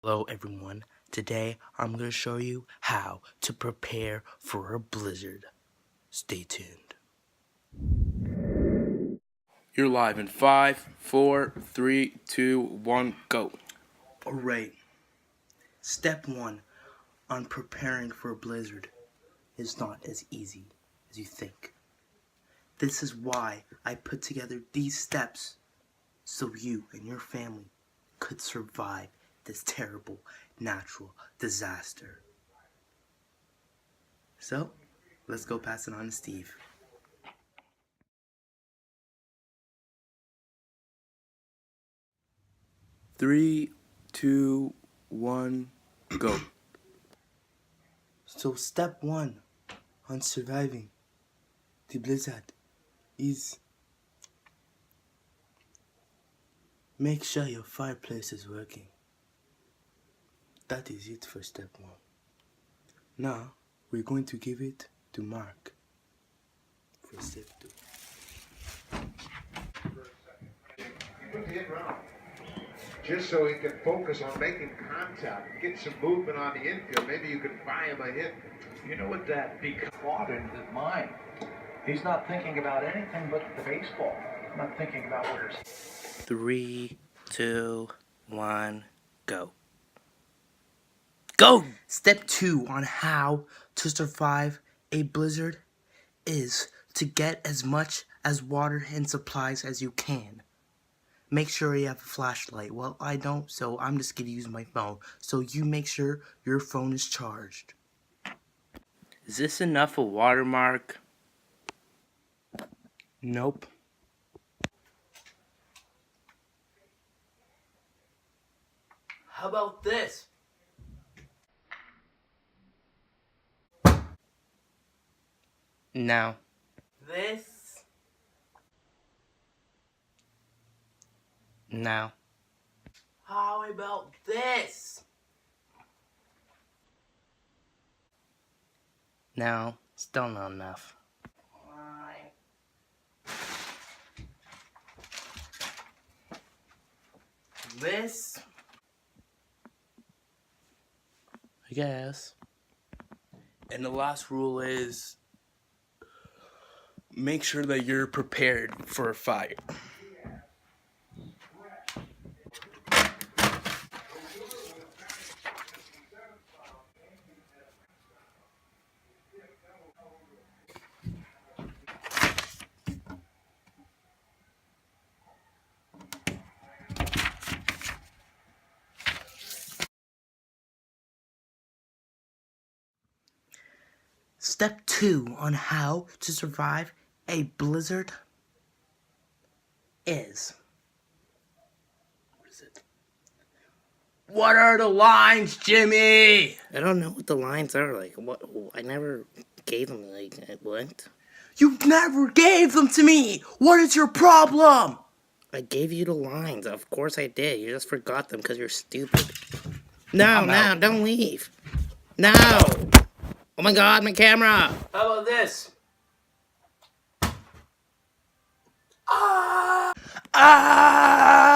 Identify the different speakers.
Speaker 1: Hello everyone, today I'm going to show you how to prepare for a blizzard. Stay tuned.
Speaker 2: You're live in 5, 4, 3, 2, 1, go.
Speaker 1: Alright, step 1 on preparing for a blizzard is not as easy as you think. This is why I put together these steps so you and your family could survive this terrible natural disaster. So, let's go pass it on to Steve.
Speaker 2: Three, two, one, go.
Speaker 1: So step 1 on surviving the blizzard is make sure your fireplace is working. That is it for step 1. Now we're going to give it to Mark for step 2.
Speaker 3: Just so he can focus on making contact, get some movement on the infield. Maybe you can buy him a hit.
Speaker 4: You know what that becomes in his mind. He's not thinking about anything but the baseball. Not thinking about where his
Speaker 1: 3, 2, 1, go. Go! Step 2 on how to survive a blizzard is to get as much as water and supplies as you can. Make sure you have a flashlight. Well, I don't, so I'm just going to use my phone. So you make sure your phone is charged. Is this enough of water, Mark? Nope. How about this? Now, this. Now, how about this? Now, still not enough. This, I guess. And the last rule is make sure that you're prepared for a fire. Step 2 on how to survive a blizzard is... What are the lines, Jimmy?
Speaker 5: I don't know what the lines are. Like, what? I never gave them. Like, what?
Speaker 1: You never gave them to me! What is your problem?
Speaker 5: I gave you the lines. Of course I did. You just forgot them because you're stupid. No, don't leave. No! Oh my god, my camera!
Speaker 1: How about this? Ah!